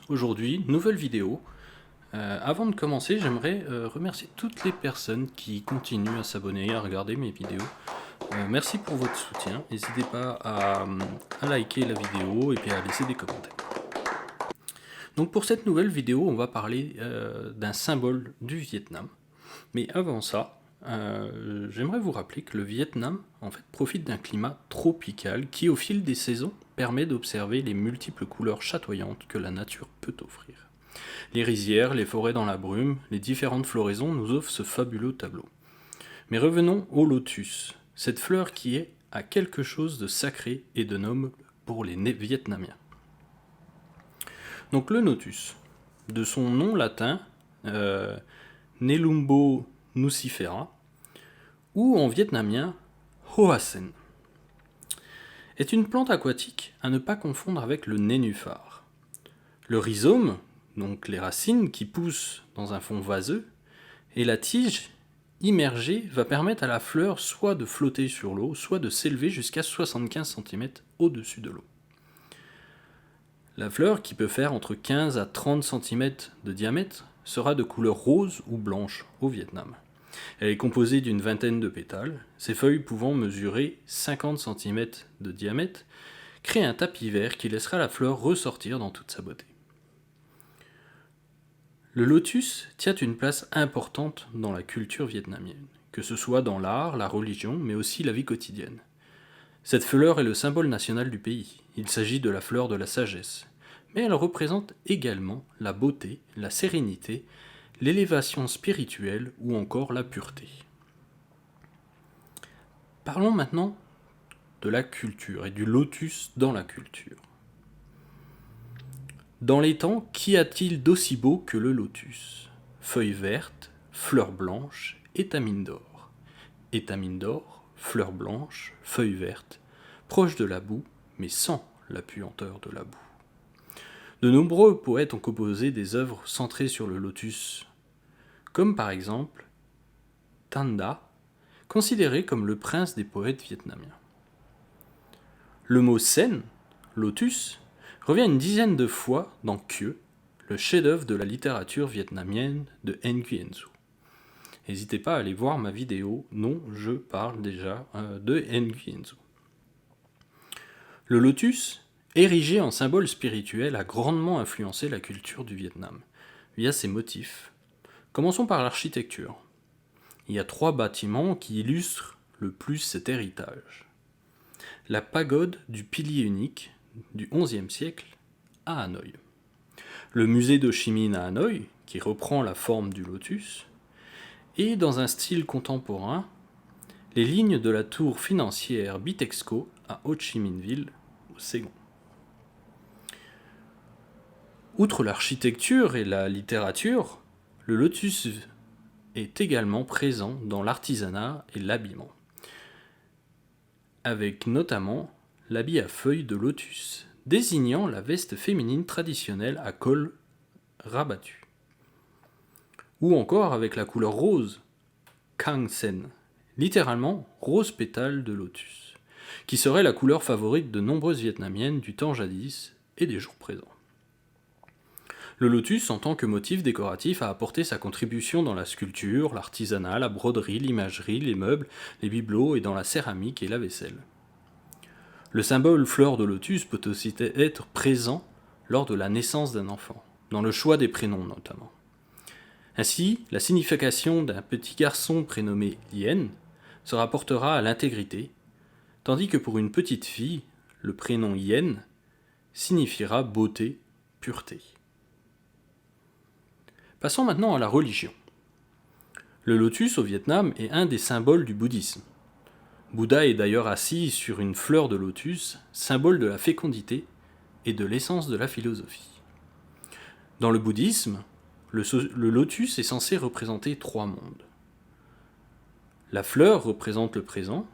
Aujourd'hui, nouvelle vidéo. Avant de commencer, j'aimerais remercier toutes les personnes qui continuent à s'abonner, à regarder mes vidéos. Merci pour votre soutien. N'hésitez pas à liker la vidéo et puis à laisser des commentaires. Donc pour cette nouvelle vidéo, on va parler d'un symbole du Vietnam. Mais avant ça, j'aimerais vous rappeler que le Vietnam en fait, profite d'un climat tropical qui, au fil des saisons, permet d'observer les multiples couleurs chatoyantes que la nature peut offrir. Les rizières, les forêts dans la brume, les différentes floraisons nous offrent ce fabuleux tableau. Mais revenons au lotus, cette fleur qui a quelque chose de sacré et de noble pour les Vietnamiens. Donc le lotus, de son nom latin, Nelumbo nucifera, ou en vietnamien Hoa Sen, est une plante aquatique à ne pas confondre avec le nénuphar. Le rhizome, donc les racines qui poussent dans un fond vaseux, et la tige immergée va permettre à la fleur soit de flotter sur l'eau, soit de s'élever jusqu'à 75 cm au-dessus de l'eau. La fleur, qui peut faire entre 15 à 30 cm de diamètre, sera de couleur rose ou blanche au Vietnam. Elle est composée d'une vingtaine de pétales, ses feuilles pouvant mesurer 50 cm de diamètre, créent un tapis vert qui laissera la fleur ressortir dans toute sa beauté. Le lotus tient une place importante dans la culture vietnamienne, que ce soit dans l'art, la religion, mais aussi la vie quotidienne. Cette fleur est le symbole national du pays. Il s'agit de la fleur de la sagesse, mais elle représente également la beauté, la sérénité, l'élévation spirituelle ou encore la pureté. Parlons maintenant de la culture et du lotus dans la culture. Dans les temps, qu'y a-t-il d'aussi beau que le lotus? Feuilles vertes, fleurs blanches, étamines d'or. Étamines d'or, fleurs blanches, feuilles vertes, proches de la boue, mais sans la puanteur de la boue. De nombreux poètes ont composé des œuvres centrées sur le lotus, comme par exemple Thanh Da, considéré comme le prince des poètes vietnamiens. Le mot sen, lotus, revient une dizaine de fois dans Kieu, le chef-d'œuvre de la littérature vietnamienne de Nguyen Du. N'hésitez pas à aller voir ma vidéo, non, je parle déjà de Nguyen Du. Le lotus, érigé en symbole spirituel, a grandement influencé la culture du Vietnam, via ses motifs. Commençons par l'architecture. Il y a 3 bâtiments qui illustrent le plus cet héritage. La pagode du pilier unique du XIe siècle à Hanoï. Le musée d'Ho Chi Minh à Hanoï, qui reprend la forme du lotus, et dans un style contemporain, les lignes de la tour financière Bitexco à Ho Chi Minh Ville, au Saigon. Outre l'architecture et la littérature, le lotus est également présent dans l'artisanat et l'habillement, avec notamment l'habit à feuilles de lotus, désignant la veste féminine traditionnelle à col rabattu. Ou encore avec la couleur rose, Cang Sen, littéralement rose pétale de lotus, qui serait la couleur favorite de nombreuses Vietnamiennes du temps jadis et des jours présents. Le lotus, en tant que motif décoratif, a apporté sa contribution dans la sculpture, l'artisanat, la broderie, l'imagerie, les meubles, les bibelots et dans la céramique et la vaisselle. Le symbole fleur de lotus peut aussi être présent lors de la naissance d'un enfant, dans le choix des prénoms notamment. Ainsi, la signification d'un petit garçon prénommé Yen se rapportera à l'intégrité, tandis que pour une petite fille, le prénom Yen signifiera beauté, pureté. Passons maintenant à la religion. Le lotus au Vietnam est un des symboles du bouddhisme. Bouddha est d'ailleurs assis sur une fleur de lotus, symbole de la fécondité et de l'essence de la philosophie. Dans le bouddhisme, le lotus est censé représenter 3 mondes. La fleur représente le présent,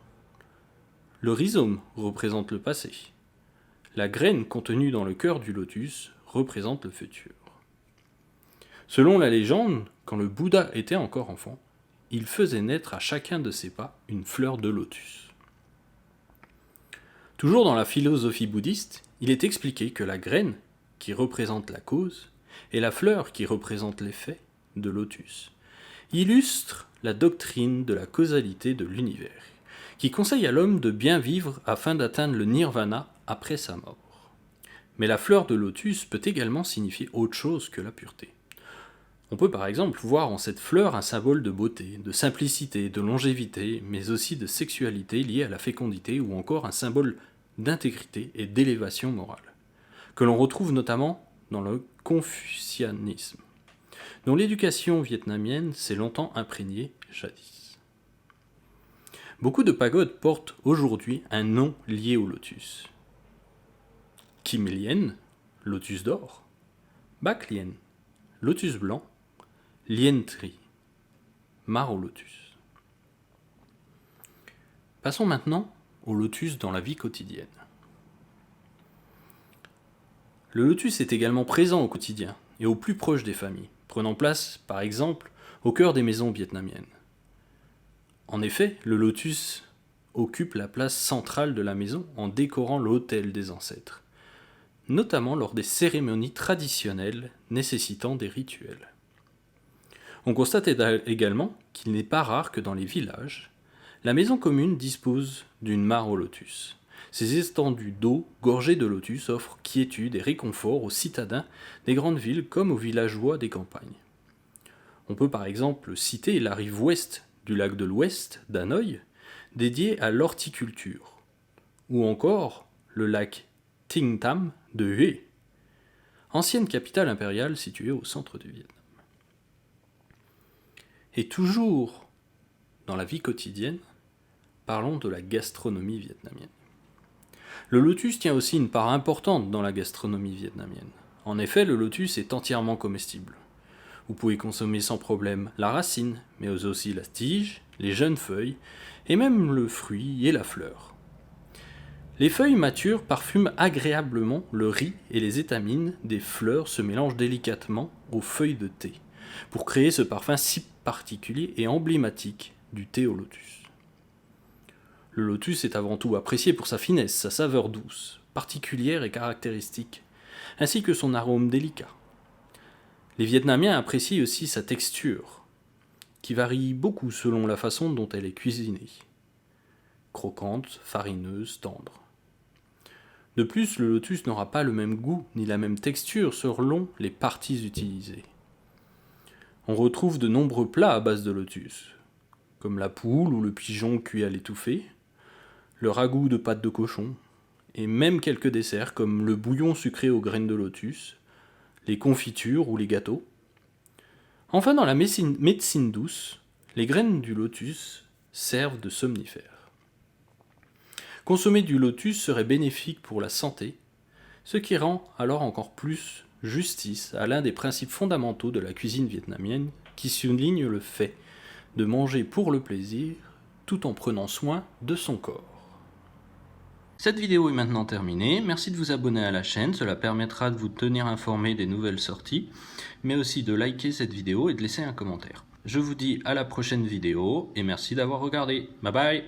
le rhizome représente le passé, la graine contenue dans le cœur du lotus représente le futur. Selon la légende, quand le Bouddha était encore enfant, il faisait naître à chacun de ses pas une fleur de lotus. Toujours dans la philosophie bouddhiste, il est expliqué que la graine, qui représente la cause, et la fleur qui représente l'effet de lotus, illustre la doctrine de la causalité de l'univers, qui conseille à l'homme de bien vivre afin d'atteindre le nirvana après sa mort. Mais la fleur de lotus peut également signifier autre chose que la pureté. On peut par exemple voir en cette fleur un symbole de beauté, de simplicité, de longévité, mais aussi de sexualité liée à la fécondité ou encore un symbole d'intégrité et d'élévation morale, que l'on retrouve notamment dans le confucianisme, dont l'éducation vietnamienne s'est longtemps imprégnée jadis. Beaucoup de pagodes portent aujourd'hui un nom lié au lotus. Kim Lien, lotus d'or, Bac Lien, lotus blanc, Lien Tri, mare au lotus. Passons maintenant au lotus dans la vie quotidienne. Le lotus est également présent au quotidien et au plus proche des familles, prenant place, par exemple, au cœur des maisons vietnamiennes. En effet, le lotus occupe la place centrale de la maison en décorant l'autel des ancêtres, notamment lors des cérémonies traditionnelles nécessitant des rituels. On constate également qu'il n'est pas rare que dans les villages, la maison commune dispose d'une mare au lotus. Ces étendues d'eau gorgées de lotus offrent quiétude et réconfort aux citadins des grandes villes comme aux villageois des campagnes. On peut par exemple citer la rive ouest du lac de l'Ouest d'Hanoï, dédié à l'horticulture, ou encore le lac Ting Tam de Hue, ancienne capitale impériale située au centre du Vietnam. Et toujours dans la vie quotidienne, parlons de la gastronomie vietnamienne. Le lotus tient aussi une part importante dans la gastronomie vietnamienne. En effet, le lotus est entièrement comestible. Vous pouvez consommer sans problème la racine, mais aussi la tige, les jeunes feuilles, et même le fruit et la fleur. Les feuilles matures parfument agréablement le riz et les étamines des fleurs se mélangent délicatement aux feuilles de thé, pour créer ce parfum si particulier et emblématique du thé au lotus. Le lotus est avant tout apprécié pour sa finesse, sa saveur douce, particulière et caractéristique, ainsi que son arôme délicat. Les Vietnamiens apprécient aussi sa texture, qui varie beaucoup selon la façon dont elle est cuisinée. Croquante, farineuse, tendre. De plus, le lotus n'aura pas le même goût ni la même texture selon les parties utilisées. On retrouve de nombreux plats à base de lotus, comme la poule ou le pigeon cuit à l'étouffée, le ragoût de pâte de cochon, et même quelques desserts comme le bouillon sucré aux graines de lotus, les confitures ou les gâteaux. Enfin, dans la médecine douce, les graines du lotus servent de somnifères. Consommer du lotus serait bénéfique pour la santé, ce qui rend alors encore plus justice à l'un des principes fondamentaux de la cuisine vietnamienne qui souligne le fait de manger pour le plaisir tout en prenant soin de son corps. Cette vidéo est maintenant terminée, merci de vous abonner à la chaîne, cela permettra de vous tenir informé des nouvelles sorties, mais aussi de liker cette vidéo et de laisser un commentaire. Je vous dis à la prochaine vidéo et merci d'avoir regardé, bye bye.